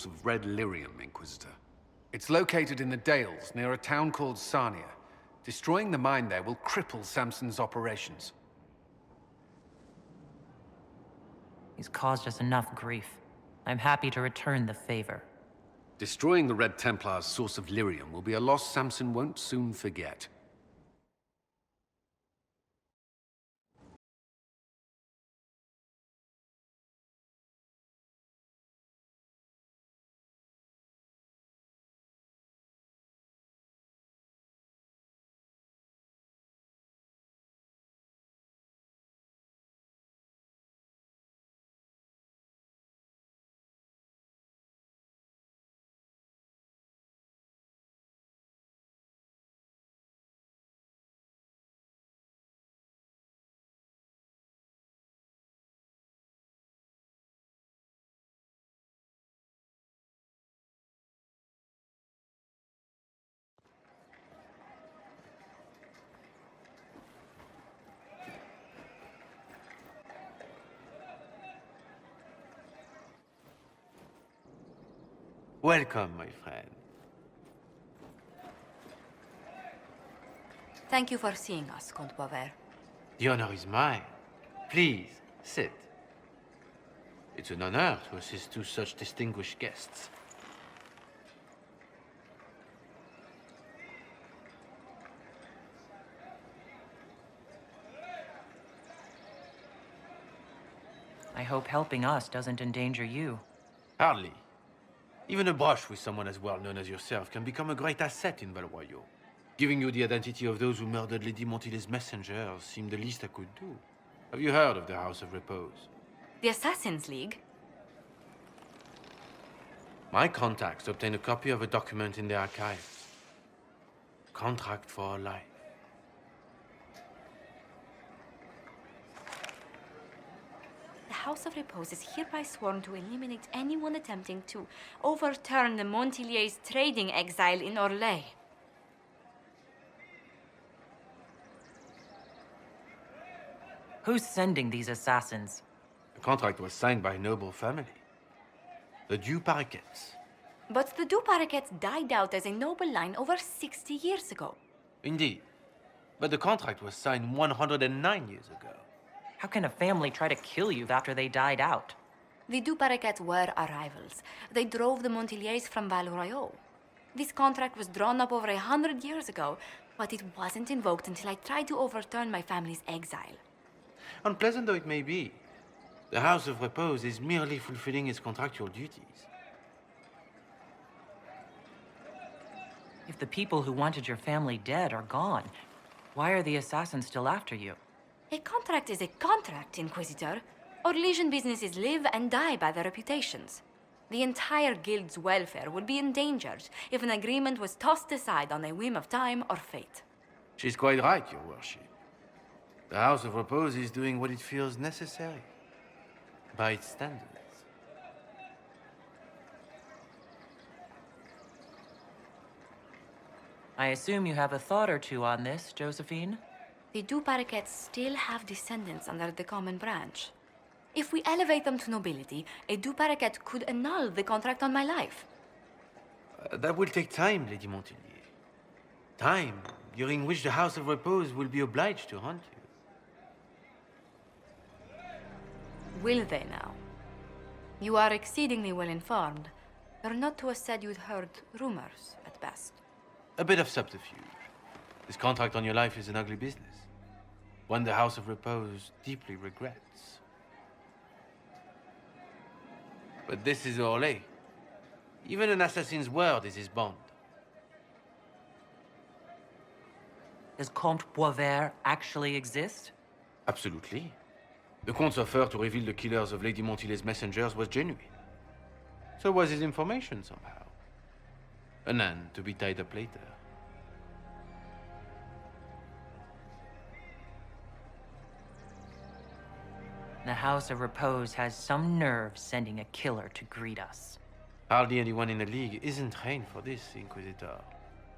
source of red lyrium, Inquisitor. It's located in the Dales, near a town called Sarnia. Destroying the mine there will cripple Samson's operations. He's caused us enough grief. I'm happy to return the favor. Destroying the Red Templar's source of lyrium will be a loss Samson won't soon forget. Welcome, my friend. Thank you for seeing us, Comte Boisvert. The honor is mine. Please, sit. It's an honor to assist two such distinguished guests. I hope helping us doesn't endanger you. Hardly. Even a brush with someone as well known as yourself can become a great asset in Val Royeaux. Giving you the identity of those who murdered Lady Montily's messengers seemed the least I could do. Have you heard of the House of Repose? The Assassin's League? My contacts obtained a copy of a document in the archives. Contract for a life. The House of Repose is hereby sworn to eliminate anyone attempting to overturn the Montiliers' trading exile in Orlais. Who's sending these assassins? The contract was signed by a noble family. The Du Paraquets. But the Du Paraquets died out as a noble line over 60 years ago. Indeed. But the contract was signed 109 years ago. How can a family try to kill you after they died out? The Du Paraquets were our rivals. They drove the Montiliers from Val Royeaux. This contract was drawn up over 100 years ago, but it wasn't invoked until I tried to overturn my family's exile. Unpleasant though it may be, the House of Repose is merely fulfilling its contractual duties. If the people who wanted your family dead are gone, why are the assassins still after you? A contract is a contract, Inquisitor. Orlesian businesses live and die by their reputations. The entire guild's welfare would be endangered if an agreement was tossed aside on a whim of time or fate. She's quite right, Your Worship. The House of Repose is doing what it feels necessary, by its standards. I assume you have a thought or two on this, Josephine? The Du Paraquets still have descendants under the common branch. If we elevate them to nobility, a Du Paraquet could annul the contract on my life. That will take time, Lady Montilyet. Time during which the House of Repose will be obliged to hunt you. Will they now? You are exceedingly well informed. You're not to have said you'd heard rumors, at best. A bit of subterfuge. This contract on your life is an ugly business. One the House of Repose deeply regrets. But this is Orlais. Even an assassin's word is his bond. Does Comte Boisvert actually exist? Absolutely. The Comte's offer to reveal the killers of Lady Montily's messengers was genuine. So was his information somehow. An end to be tied up later. The House of Repose has some nerve sending a killer to greet us. Hardly anyone in the League isn't trained for this, Inquisitor.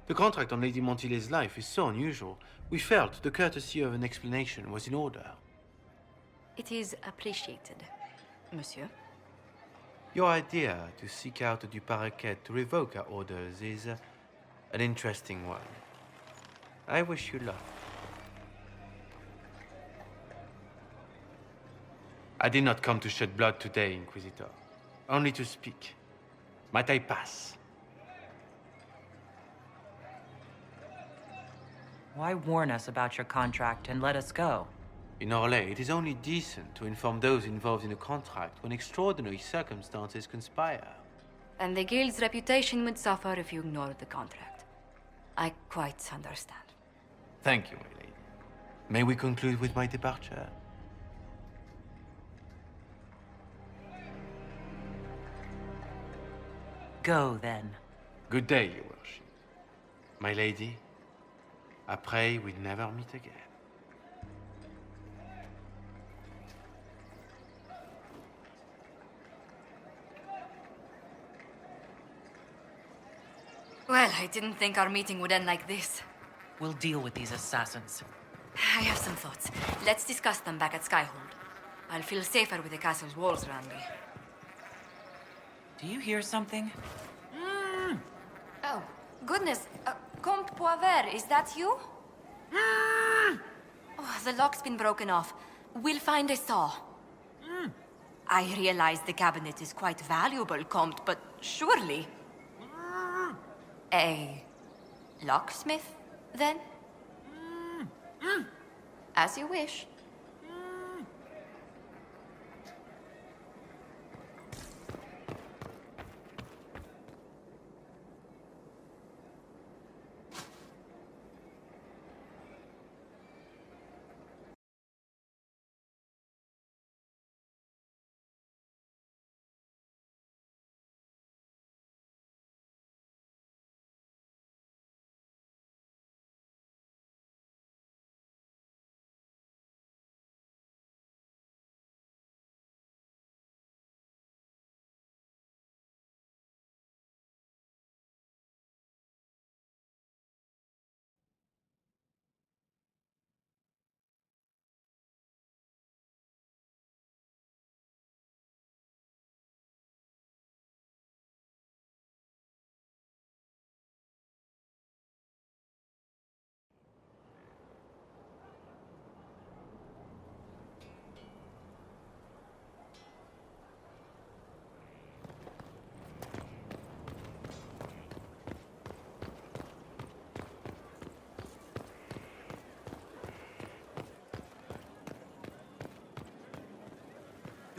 The contract on Lady Montily's life is so unusual, we felt the courtesy of an explanation was in order. It is appreciated, monsieur. Your idea to seek out the Du Paraquet to revoke our orders is an interesting one. I wish you luck. I did not come to shed blood today, Inquisitor. Only to speak. Might I pass? Why warn us about your contract and let us go? In Orlais, it is only decent to inform those involved in a contract when extraordinary circumstances conspire. And the guild's reputation would suffer if you ignored the contract. I quite understand. Thank you, my lady. May we conclude with my departure? Go, then. Good day, your worship. My lady, I pray we never meet again. Well, I didn't think our meeting would end like this. We'll deal with these assassins. I have some thoughts. Let's discuss them back at Skyhold. I'll feel safer with the castle's walls around me. Do you hear something? Oh, goodness. Comte Poivert, is that you? Oh, the lock's been broken off. We'll find a saw. I realize the cabinet is quite valuable, Comte, but surely... A locksmith, then? As you wish.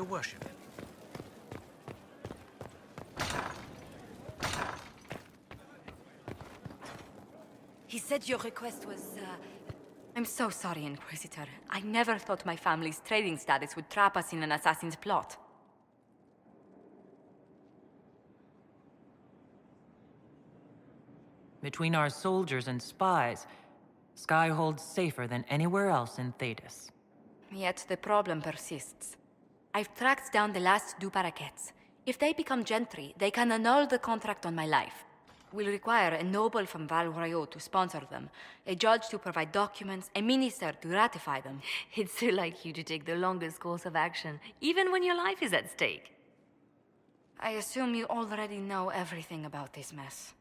Your worship. He said your request was, I'm so sorry, Inquisitor. I never thought my family's trading status would trap us in an assassin's plot. Between our soldiers and spies, Skyhold's safer than anywhere else in Thedas. Yet the problem persists. I've tracked down the last Du Paraquets. If they become gentry, they can annul the contract on my life. We'll require a noble from Val Royeaux to sponsor them, a judge to provide documents, a minister to ratify them. It's so like you to take the longest course of action, even when your life is at stake. I assume you already know everything about this mess.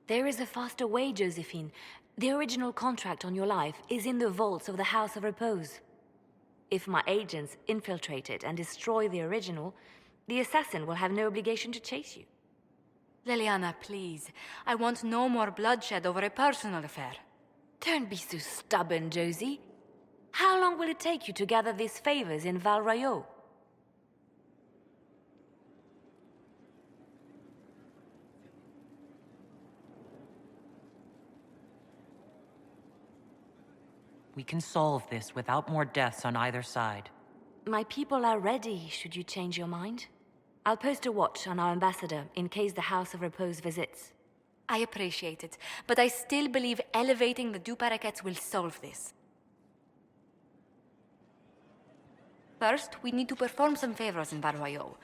There is a faster way, Josephine. The original contract on your life is in the vaults of the House of Repose. If my agents infiltrate it and destroy the original, the assassin will have no obligation to chase you. Leliana, please. I want no more bloodshed over a personal affair. Don't be so stubborn, Josie. How long will it take you to gather these favors in Val Royeaux? We can solve this without more deaths on either side. My people are ready, should you change your mind. I'll post a watch on our ambassador in case the House of Repose visits. I appreciate it, but I still believe elevating the Du Paraquets will solve this. First, we need to perform some favors in Val Royeaux.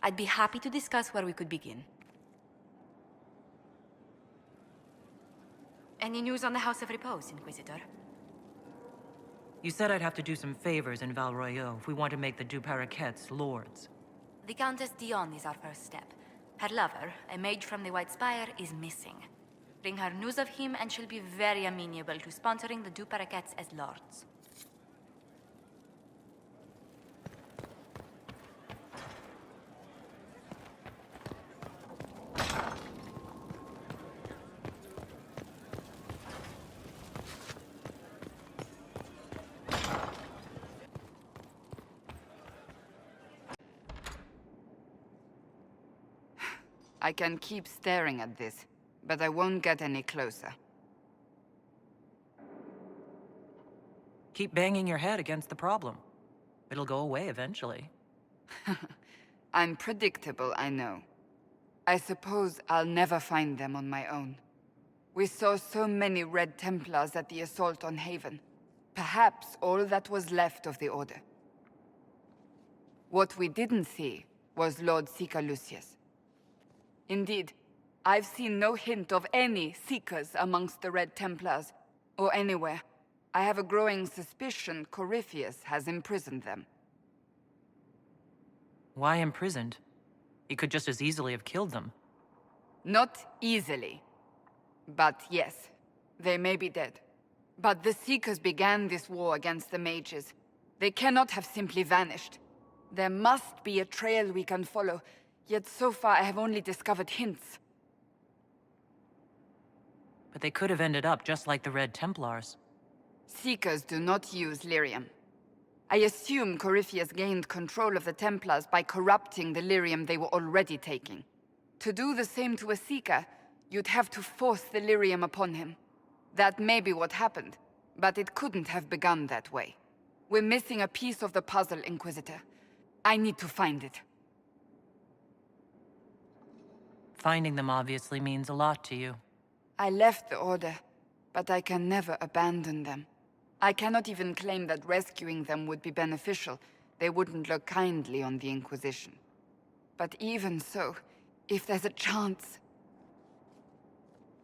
I'd be happy to discuss where we could begin. Any news on the House of Repose, Inquisitor? You said I'd have to do some favors in Val Royeaux if we want to make the Du Paraquets lords. The Countess Dion is our first step. Her lover, a mage from the White Spire, is missing. Bring her news of him and she'll be very amenable to sponsoring the Duparaquettes as lords. I can keep staring at this, but I won't get any closer. Keep banging your head against the problem. It'll go away eventually. I'm predictable, I know. I suppose I'll never find them on my own. We saw so many Red Templars at the assault on Haven. Perhaps all that was left of the Order. What we didn't see was Lord Seeker Lucius. Indeed, I've seen no hint of any Seekers amongst the Red Templars, or anywhere. I have a growing suspicion Corypheus has imprisoned them. Why imprisoned? He could just as easily have killed them. Not easily. But yes, they may be dead. But the Seekers began this war against the mages. They cannot have simply vanished. There must be a trail we can follow, yet so far I have only discovered hints. But they could have ended up just like the Red Templars. Seekers do not use lyrium. I assume Corypheus gained control of the Templars by corrupting the lyrium they were already taking. To do the same to a Seeker, you'd have to force the lyrium upon him. That may be what happened, but it couldn't have begun that way. We're missing a piece of the puzzle, Inquisitor. I need to find it. Finding them obviously means a lot to you. I left the Order, but I can never abandon them. I cannot even claim that rescuing them would be beneficial. They wouldn't look kindly on the Inquisition. But even so, if there's a chance...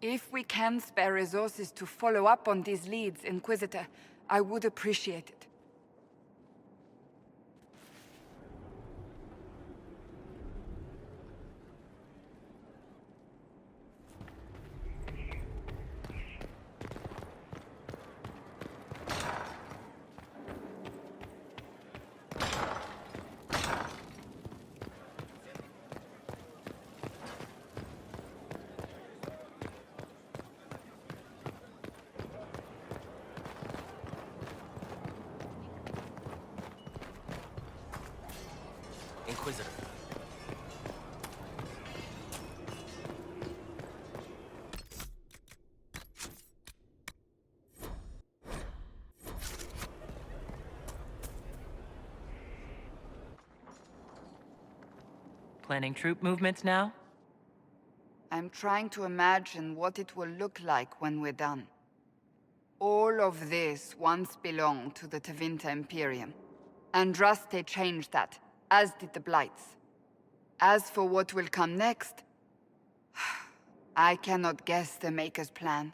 If we can spare resources to follow up on these leads, Inquisitor, I would appreciate it. Inquisitor. Planning troop movements now? I'm trying to imagine what it will look like when we're done. All of this once belonged to the Tevinter Imperium. Andraste changed that, as did the Blights. As for what will come next, I cannot guess the Maker's plan.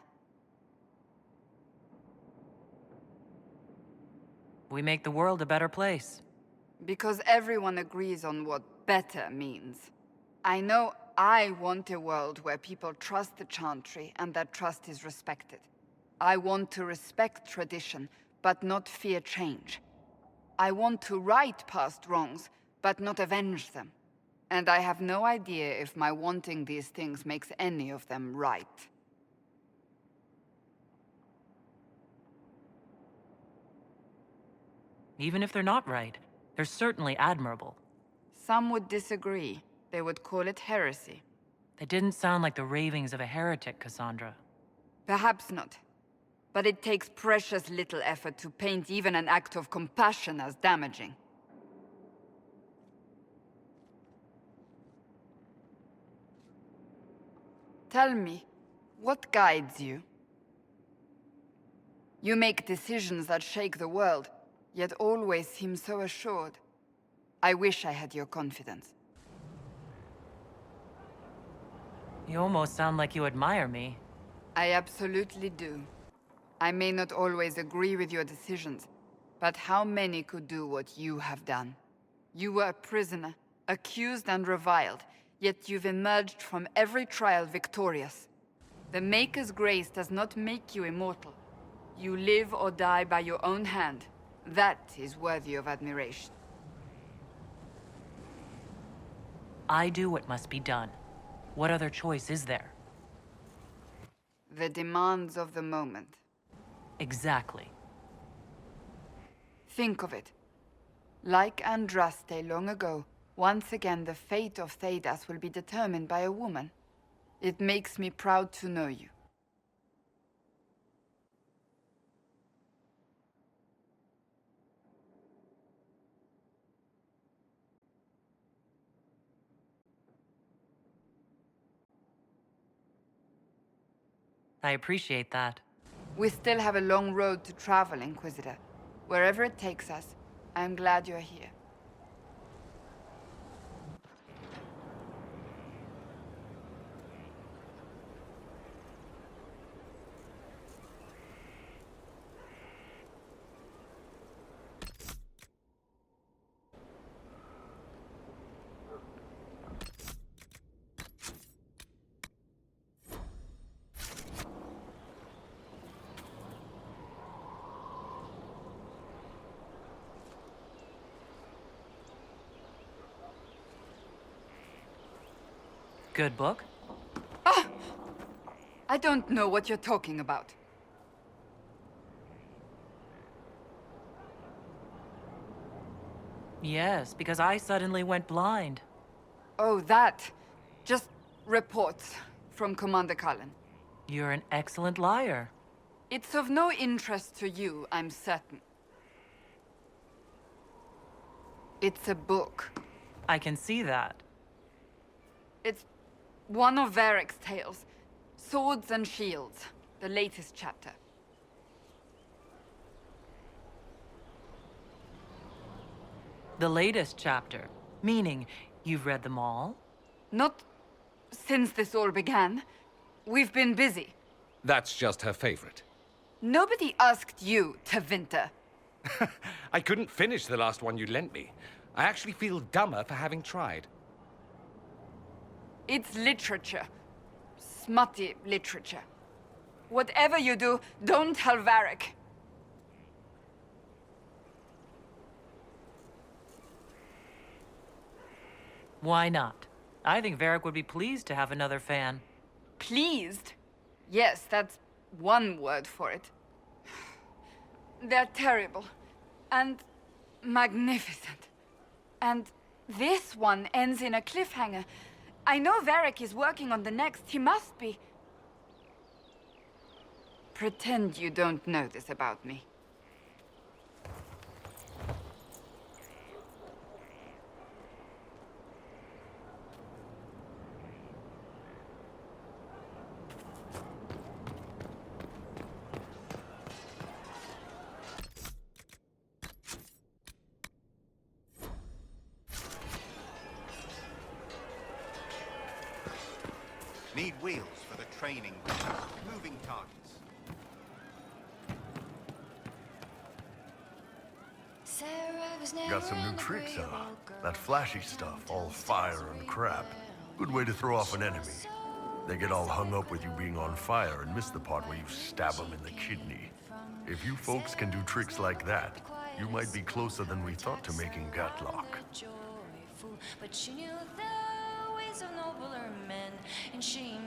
We make the world a better place. Because everyone agrees on what better means. I know I want a world where people trust the Chantry and that trust is respected. I want to respect tradition, but not fear change. I want to right past wrongs, but not avenge them. And I have no idea if my wanting these things makes any of them right. Even if they're not right, they're certainly admirable. Some would disagree. They would call it heresy. They didn't sound like the ravings of a heretic, Cassandra. Perhaps not. But it takes precious little effort to paint even an act of compassion as damaging. Tell me, what guides you? You make decisions that shake the world, yet always seem so assured. I wish I had your confidence. You almost sound like you admire me. I absolutely do. I may not always agree with your decisions, but how many could do what you have done? You were a prisoner, accused and reviled, yet you've emerged from every trial victorious. The Maker's grace does not make you immortal. You live or die by your own hand. That is worthy of admiration. I do what must be done. What other choice is there? The demands of the moment. Exactly. Think of it. Like Andraste long ago, once again the fate of Thedas will be determined by a woman. It makes me proud to know you. I appreciate that. We still have a long road to travel, Inquisitor. Wherever it takes us, I'm glad you're here. Good book? I don't know what you're talking about. Yes, because I suddenly went blind. Oh, that. Just reports from Commander Cullen. You're an excellent liar. It's of no interest to you, I'm certain. It's a book. I can see that. It's one of Varric's tales. Swords and Shields, the latest chapter. The latest chapter. Meaning, you've read them all? Not since this all began. We've been busy. That's just her favorite. Nobody asked you, Tevinter. I couldn't finish the last one you lent me. I actually feel dumber for having tried. It's literature. Smutty literature. Whatever you do, don't tell Varric. Why not? I think Varric would be pleased to have another fan. Pleased? Yes, that's one word for it. They're terrible. And magnificent. And this one ends in a cliffhanger. I know Varric is working on the next. He must be. Pretend you don't know this about me. Need wheels for the training. Moving targets. Got some new tricks, huh? That flashy stuff, all fire and crap. Good way to throw off an enemy. They get all hung up with you being on fire and miss the part where you stab them in the kidney. If you folks can do tricks like that, you might be closer than we thought to making Gatlock.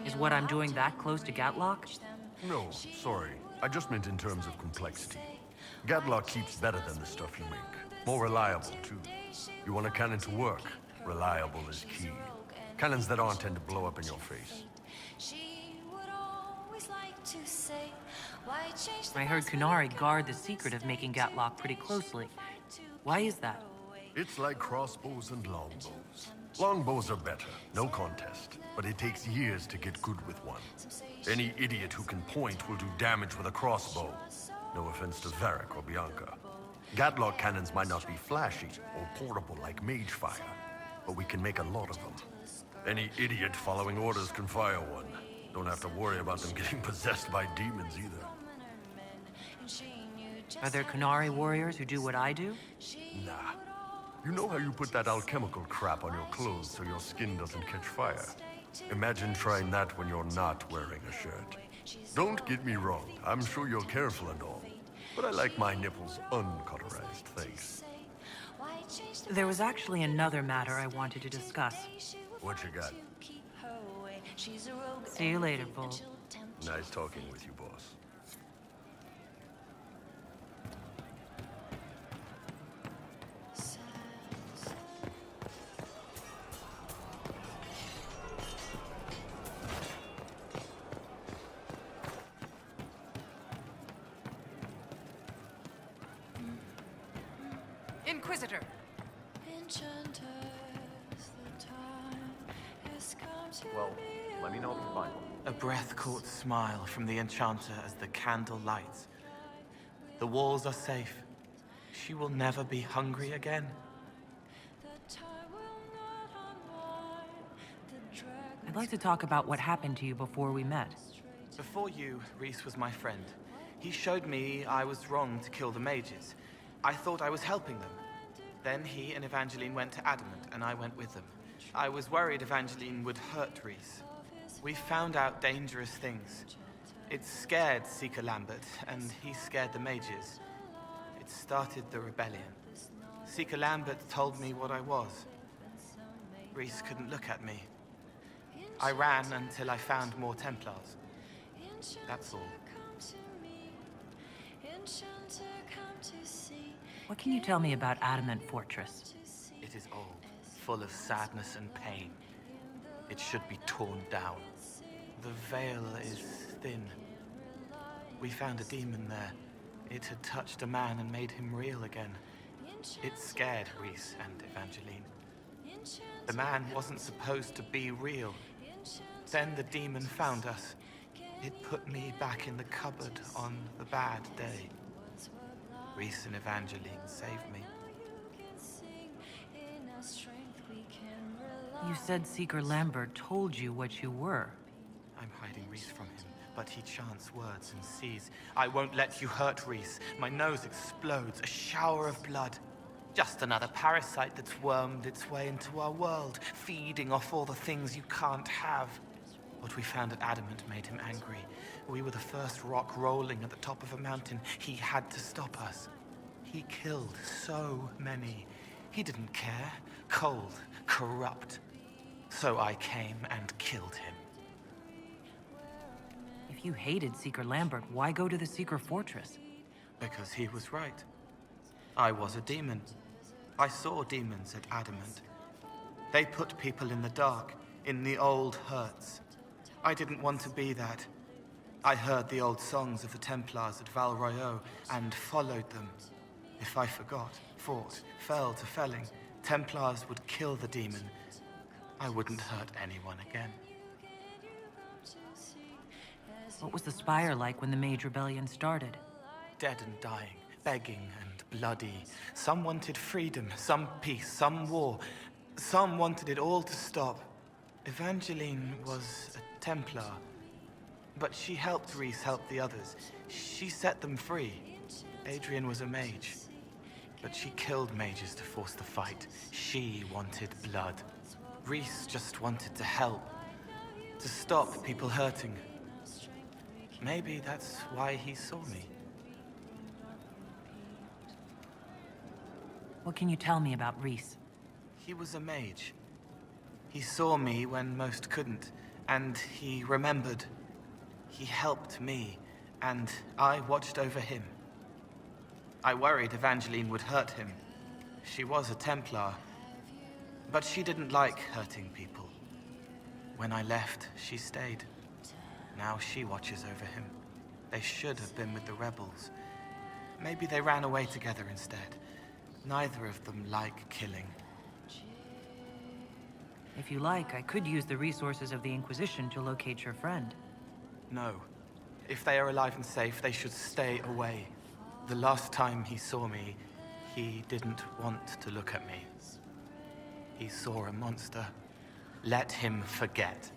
Is what I'm doing that close to Gatlock? No, sorry. I just meant in terms of complexity. Gatlock keeps better than the stuff you make. More reliable, too. You want a cannon to work? Reliable is key. Cannons that aren't tend to blow up in your face. I heard Kunari guard the secret of making Gatlock pretty closely. Why is that? It's like crossbows and longbows. Longbows are better, no contest. But it takes years to get good with one. Any idiot who can point will do damage with a crossbow. No offense to Varric or Bianca. Gatlock cannons might not be flashy or portable like mage fire, but we can make a lot of them. Any idiot following orders can fire one. Don't have to worry about them getting possessed by demons either. Are there Kunari warriors who do what I do? Nah. You know how you put that alchemical crap on your clothes so your skin doesn't catch fire? Imagine trying that when you're not wearing a shirt. Don't get me wrong, I'm sure you're careful and all, but I like my nipples uncauterized, thanks. There was actually another matter I wanted to discuss. What you got? See you later, Bull. Nice talking with you, boss. Inquisitor! Well, let me know if you find one. A breath-caught smile from the Enchanter as the candle lights. The walls are safe. She will never be hungry again. I'd like to talk about what happened to you before we met. Before you, Rhys was my friend. He showed me I was wrong to kill the mages. I thought I was helping them. Then he and Evangeline went to Adamant, and I went with them. I was worried Evangeline would hurt Rhys. We found out dangerous things. It scared Seeker Lambert, and he scared the mages. It started the rebellion. Seeker Lambert told me what I was. Rhys couldn't look at me. I ran until I found more Templars. That's all. What can you tell me about Adamant Fortress? It is old, full of sadness and pain. It should be torn down. The veil is thin. We found a demon there. It had touched a man and made him real again. It scared Rhys and Evangeline. The man wasn't supposed to be real. Then the demon found us. It put me back in the cupboard on the bad day. Rhys and Evangeline saved me. You said Seeker Lambert told you what you were. I'm hiding Rhys from him, but he chants words and sees. I won't let you hurt Rhys. My nose explodes, a shower of blood. Just another parasite that's wormed its way into our world, feeding off all the things you can't have. What we found at Adamant made him angry. We were the first rock rolling at the top of a mountain. He had to stop us. He killed so many. He didn't care. Cold, corrupt. So I came and killed him. If you hated Seeker Lambert, why go to the Seeker Fortress? Because he was right. I was a demon. I saw demons at Adamant. They put people in the dark, in the old hurts. I didn't want to be that. I heard the old songs of the Templars at Val Royeaux and followed them. If I forgot, fought, fell to felling, Templars would kill the demon. I wouldn't hurt anyone again. What was the Spire like when the Mage Rebellion started? Dead and dying, begging and bloody. Some wanted freedom, some peace, some war. Some wanted it all to stop. Evangeline was a Templar, but she helped Rhys help the others. She set them free. Adrian was a mage, but she killed mages to force the fight. She wanted blood. Rhys just wanted to help, to stop people hurting. Maybe that's why he saw me. What can you tell me about Rhys? He was a mage. He saw me when most couldn't, and he remembered. He helped me, and I watched over him. I worried Evangeline would hurt him. She was a Templar, but she didn't like hurting people. When I left, she stayed. Now she watches over him. They should have been with the rebels. Maybe they ran away together instead. Neither of them like killing. If you like, I could use the resources of the Inquisition to locate your friend. No. If they are alive and safe, they should stay away. The last time he saw me, he didn't want to look at me. He saw a monster. Let him forget.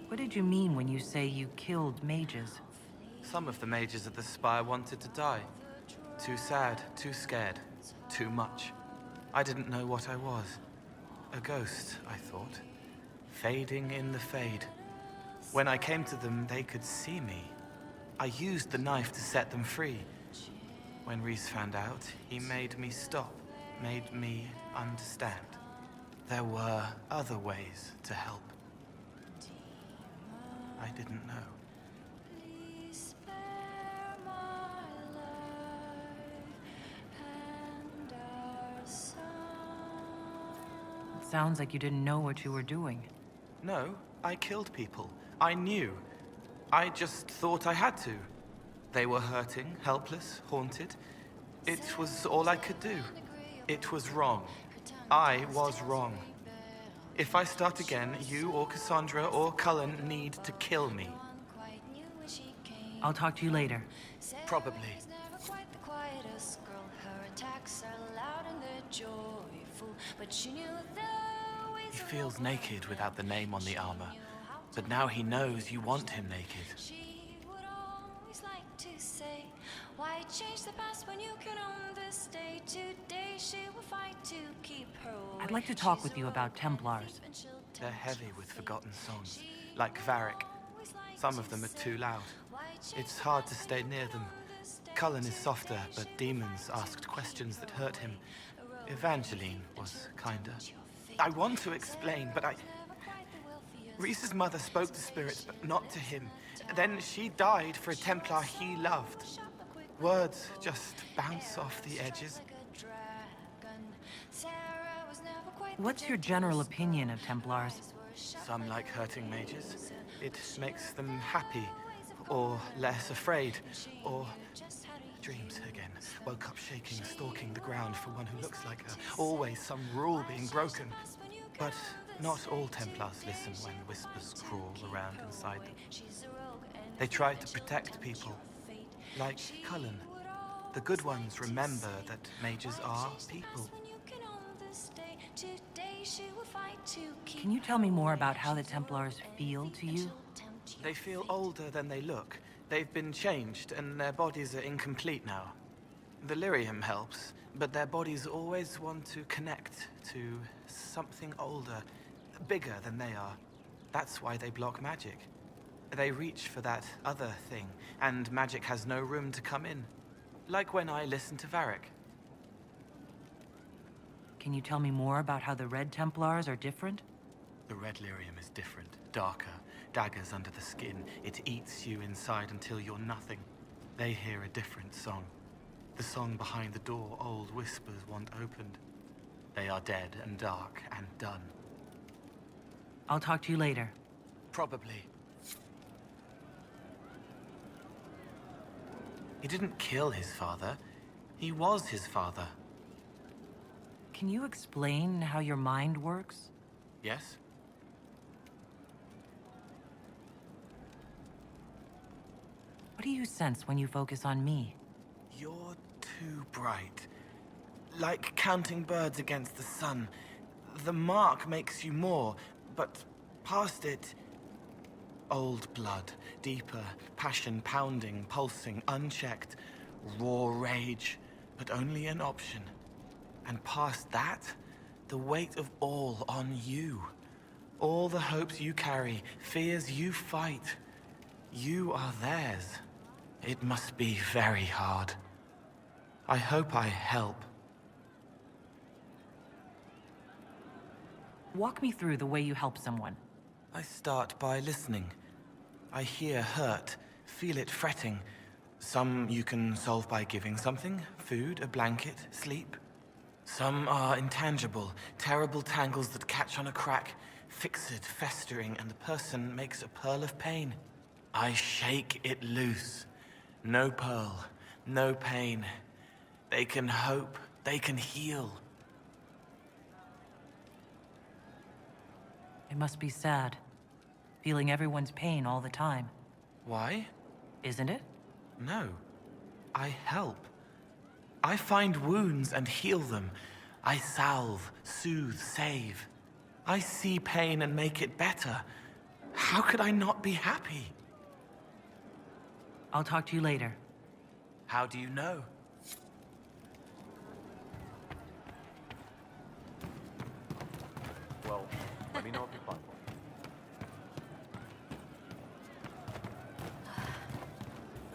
What did you mean when you say you killed mages? Some of the mages at the Spire wanted to die. Too sad, too scared, too much. I didn't know what I was. A ghost, I thought. Fading in the fade. When I came to them, they could see me. I used the knife to set them free. When Rhys found out, he made me stop, made me understand. There were other ways to help. I didn't know. It sounds like you didn't know what you were doing. No, I killed people. I knew. I just thought I had to. They were hurting, helpless, haunted. It was all I could do. It was wrong. I was wrong. If I start again, you or Cassandra or Cullen need to kill me. I'll talk to you later. Probably. He feels naked without the name on the armor. But now he knows you want him naked. Why change the past when you can own this day? Today she will fight to keep her away. I'd like to talk with you about Templars. They're heavy with forgotten songs, like Varric. Some of them are too loud. It's hard to stay near them. Cullen is softer, but demons asked questions that hurt him. Evangeline was kinder. I want to explain, but Rhys's mother spoke to spirits, but not to him. Then she died for a Templar he loved. Words just bounce off the edges. What's your general opinion of Templars? Some like hurting mages. It makes them happy, or less afraid, or dreams again. Woke up shaking, stalking the ground for one who looks like her. Always some rule being broken. But not all Templars listen when whispers crawl around inside them. They try to protect people. Like Cullen. The good ones remember that mages are people. Can you tell me more about how the Templars feel to you? They feel older than they look. They've been changed, and their bodies are incomplete now. The lyrium helps, but their bodies always want to connect to something older, bigger than they are. That's why they block magic. They reach for that other thing, and magic has no room to come in. Like when I listen to Varric. Can you tell me more about how the Red Templars are different? The red lyrium is different, darker, daggers under the skin. It eats you inside until you're nothing. They hear a different song. The song behind the door old whispers want opened. They are dead and dark and done. I'll talk to you later. Probably. He didn't kill his father. He was his father. Can you explain how your mind works? Yes? What do you sense when you focus on me? You're too bright. Like counting birds against the sun. The mark makes you more, but past it... old blood, deeper, passion pounding, pulsing, unchecked. Raw rage, but only an option. And past that, the weight of all on you. All the hopes you carry, fears you fight. You are theirs. It must be very hard. I hope I help. Walk me through the way you help someone. I start by listening. I hear hurt, feel it fretting. Some you can solve by giving something, food, a blanket, sleep. Some are intangible, terrible tangles that catch on a crack, fixed, festering, and the person makes a pearl of pain. I shake it loose. No pearl, no pain. They can hope, they can heal. It must be sad, feeling everyone's pain all the time. Why? Isn't it? No. I help. I find wounds and heal them. I salve, soothe, save. I see pain and make it better. How could I not be happy? I'll talk to you later. How do you know? Well, let me know if you find one.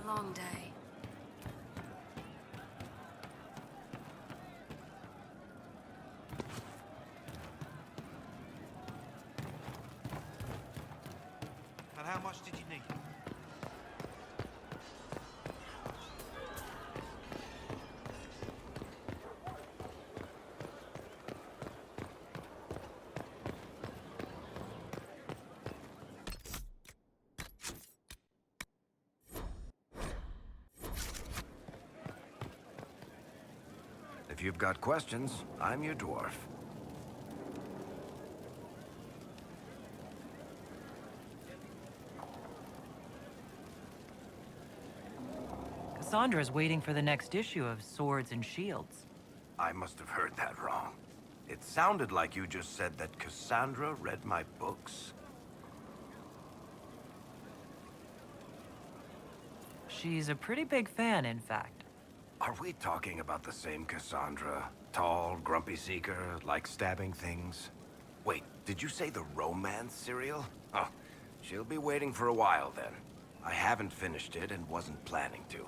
Long day. And how much did you need? If you've got questions, I'm your dwarf. Cassandra's waiting for the next issue of Swords and Shields. I must have heard that wrong. It sounded like you just said that Cassandra read my books. She's a pretty big fan, in fact. Are we talking about the same Cassandra? Tall, grumpy seeker, like stabbing things? Wait, did you say the romance serial? Oh, she'll be waiting for a while then. I haven't finished it and wasn't planning to.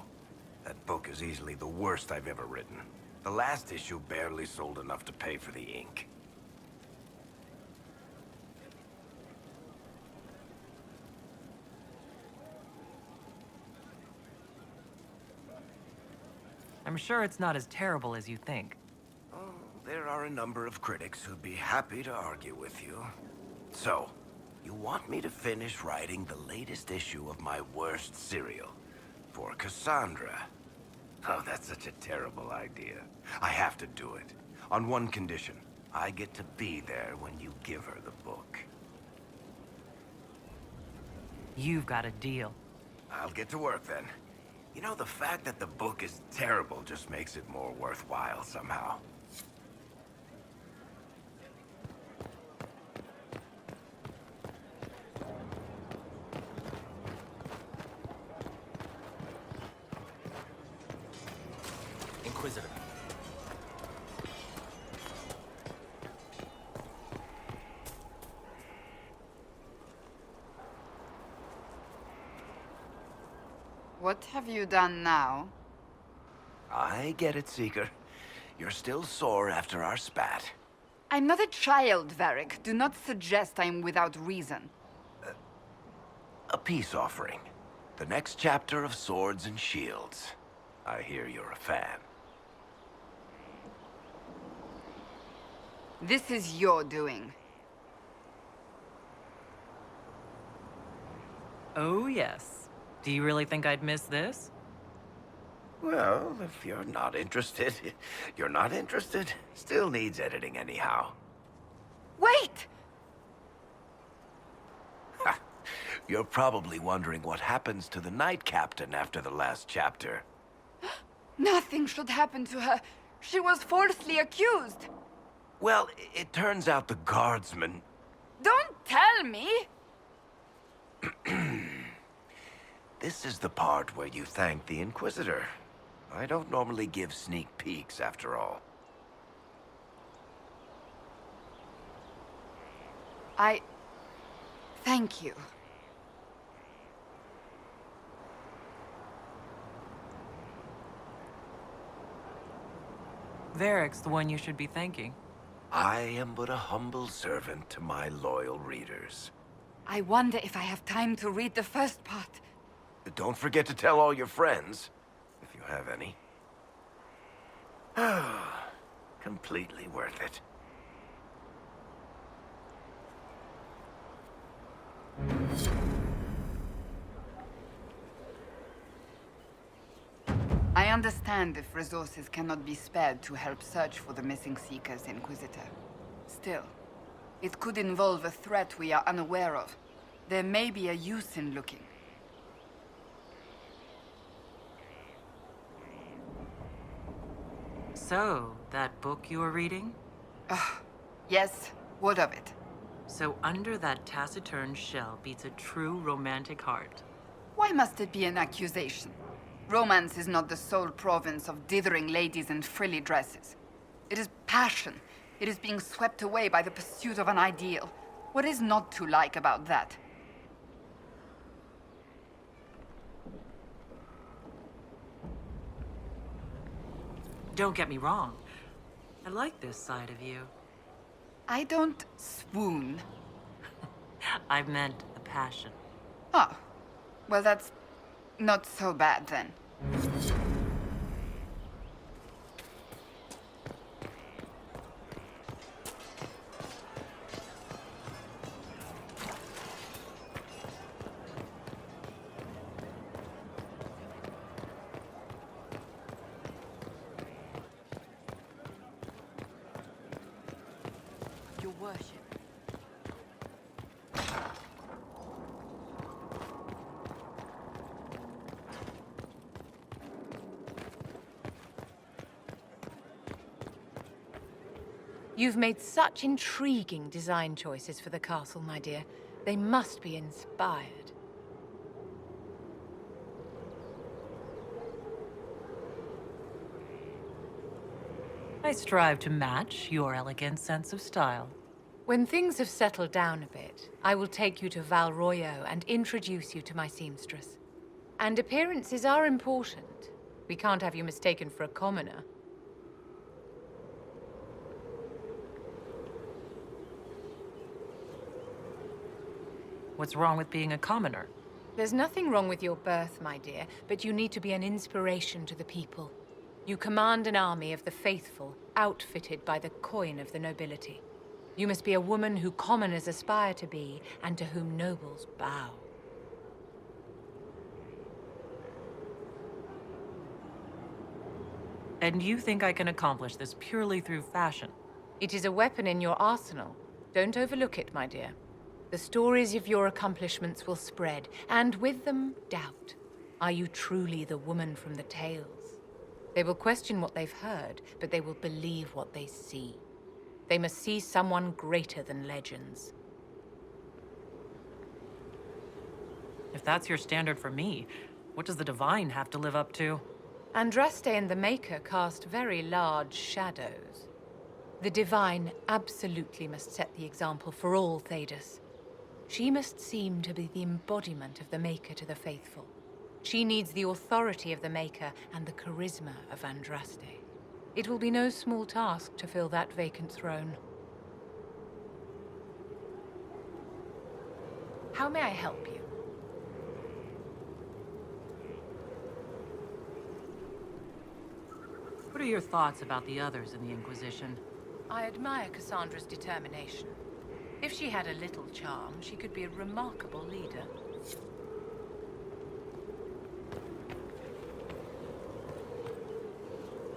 That book is easily the worst I've ever written. The last issue barely sold enough to pay for the ink. I'm sure it's not as terrible as you think. Oh, there are a number of critics who'd be happy to argue with you. So, you want me to finish writing the latest issue of my worst serial for Cassandra? Oh, that's such a terrible idea. I have to do it. On one condition. I get to be there when you give her the book. You've got a deal. I'll get to work then. You know, the fact that the book is terrible just makes it more worthwhile somehow. Inquisitor. What have you done now? I get it, Seeker. You're still sore after our spat. I'm not a child, Varric. Do not suggest I'm without reason. A peace offering. The next chapter of Swords and Shields. I hear you're a fan. This is your doing. Oh, yes. Do you really think I'd miss this? Well, if you're not interested, you're not interested. Still needs editing anyhow. Wait! You're probably wondering what happens to the Knight Captain after the last chapter. Nothing should happen to her. She was falsely accused. Well, it turns out the guardsman... Don't tell me! This is the part where you thank the Inquisitor. I don't normally give sneak peeks, after all. Thank you. Varric's the one you should be thanking. I am but a humble servant to my loyal readers. I wonder if I have time to read the first part. Don't forget to tell all your friends, if you have any. Completely worth it. I understand if resources cannot be spared to help search for the missing Seekers, Inquisitor. Still, it could involve a threat we are unaware of. There may be a use in looking. So, that book you were reading? Yes, what of it? So under that taciturn shell beats a true romantic heart. Why must it be an accusation? Romance is not the sole province of dithering ladies in frilly dresses. It is passion, It is being swept away by the pursuit of an ideal. What is not to like about that? Don't get me wrong. I like this side of you. I don't swoon. I meant the passion. Oh. Well, that's not so bad then. Your worship. You've made such intriguing design choices for the castle, my dear. They must be inspired. I strive to match your elegant sense of style. When things have settled down a bit, I will take you to Val Royeaux and introduce you to my seamstress. And appearances are important. We can't have you mistaken for a commoner. What's wrong with being a commoner? There's nothing wrong with your birth, my dear, but you need to be an inspiration to the people. You command an army of the faithful, outfitted by the coin of the nobility. You must be a woman who commoners aspire to be, and to whom nobles bow. And you think I can accomplish this purely through fashion? It is a weapon in your arsenal. Don't overlook it, my dear. The stories of your accomplishments will spread, and with them, doubt. Are you truly the woman from the tales? They will question what they've heard, but they will believe what they see. They must see someone greater than legends. If that's your standard for me, what does the Divine have to live up to? Andraste and the Maker cast very large shadows. The Divine absolutely must set the example for all Thedas. She must seem to be the embodiment of the Maker to the faithful. She needs the authority of the Maker and the charisma of Andraste. It will be no small task to fill that vacant throne. How may I help you? What are your thoughts about the others in the Inquisition? I admire Cassandra's determination. If she had a little charm, she could be a remarkable leader.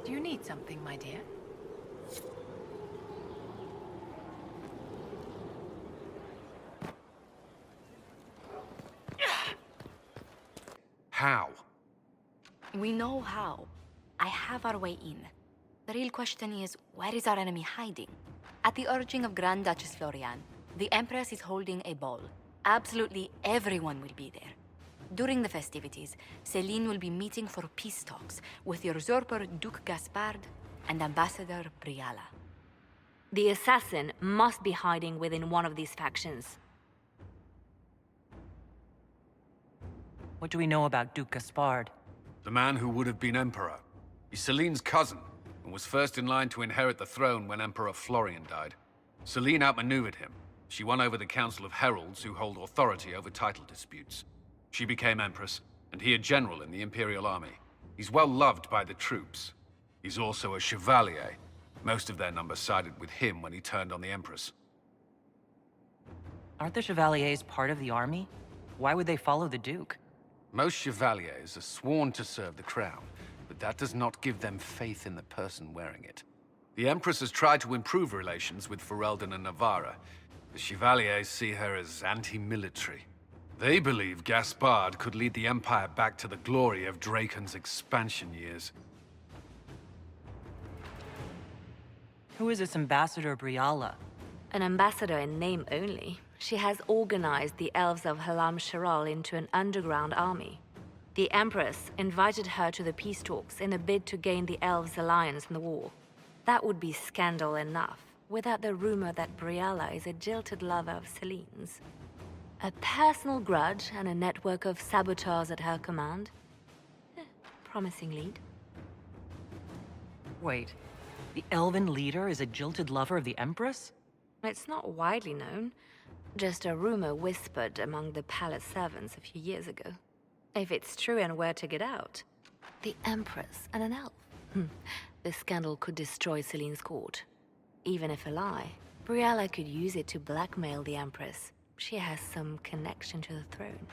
Do you need something, my dear? How? We know how. I have our way in. The real question is, where is our enemy hiding? At the urging of Grand Duchess Floriane, the Empress is holding a ball. Absolutely everyone will be there. During the festivities, Céline will be meeting for peace talks with the usurper Duke Gaspard and Ambassador Briala. The assassin must be hiding within one of these factions. What do we know about Duke Gaspard? The man who would have been Emperor. He's Celine's cousin, and was first in line to inherit the throne when Emperor Florian died. Celine outmaneuvered him. She won over the Council of Heralds, who hold authority over title disputes. She became Empress, and he a general in the Imperial Army. He's well loved by the troops. He's also a Chevalier. Most of their number sided with him when he turned on the Empress. Aren't the Chevaliers part of the army? Why would they follow the Duke? Most Chevaliers are sworn to serve the crown, but that does not give them faith in the person wearing it. The Empress has tried to improve relations with Ferelden and Navarra. The Chevaliers see her as anti-military. They believe Gaspard could lead the Empire back to the glory of Draken's expansion years. Who is this Ambassador Briala? An ambassador in name only. She has organized the elves of Halam Sharal into an underground army. The Empress invited her to the peace talks in a bid to gain the elves' alliance in the war. That would be scandal enough. without the rumor that Brialla is a jilted lover of Celine's. A personal grudge and a network of saboteurs at her command. Promising lead. Wait, the Elven leader is a jilted lover of the Empress? It's not widely known. Just a rumor whispered among the palace servants a few years ago. If it's true and were to get out, the Empress and an elf. The scandal could destroy Celine's court. Even if a lie, Brialla could use it to blackmail the Empress. She has some connection to the throne.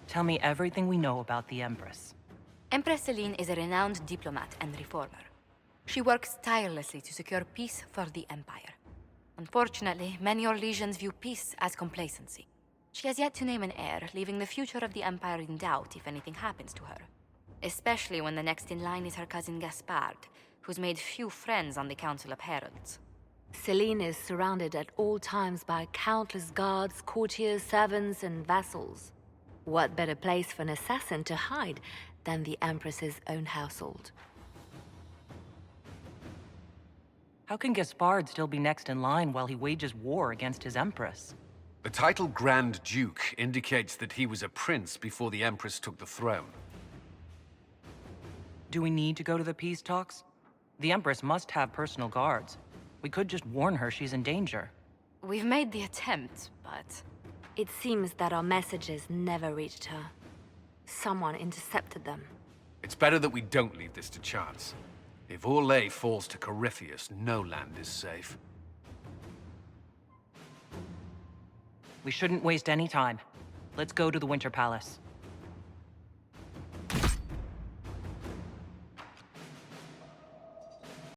Tell me everything we know about the Empress. Empress Celine is a renowned diplomat and reformer. She works tirelessly to secure peace for the Empire. Unfortunately, many Orlesians view peace as complacency. She has yet to name an heir, leaving the future of the Empire in doubt if anything happens to her. Especially when the next in line is her cousin Gaspard, who's made few friends on the Council of Heralds. Celine is surrounded at all times by countless guards, courtiers, servants, and vassals. What better place for an assassin to hide than the Empress's own household? How can Gaspard still be next in line while he wages war against his Empress? The title Grand Duke indicates that he was a prince before the Empress took the throne. Do we need to go to the peace talks? The Empress must have personal guards. We could just warn her she's in danger. We've made the attempt, but... It seems that our messages never reached her. Someone intercepted them. It's better that we don't leave this to chance. If Orlais falls to Corypheus, no land is safe. We shouldn't waste any time. Let's go to the Winter Palace.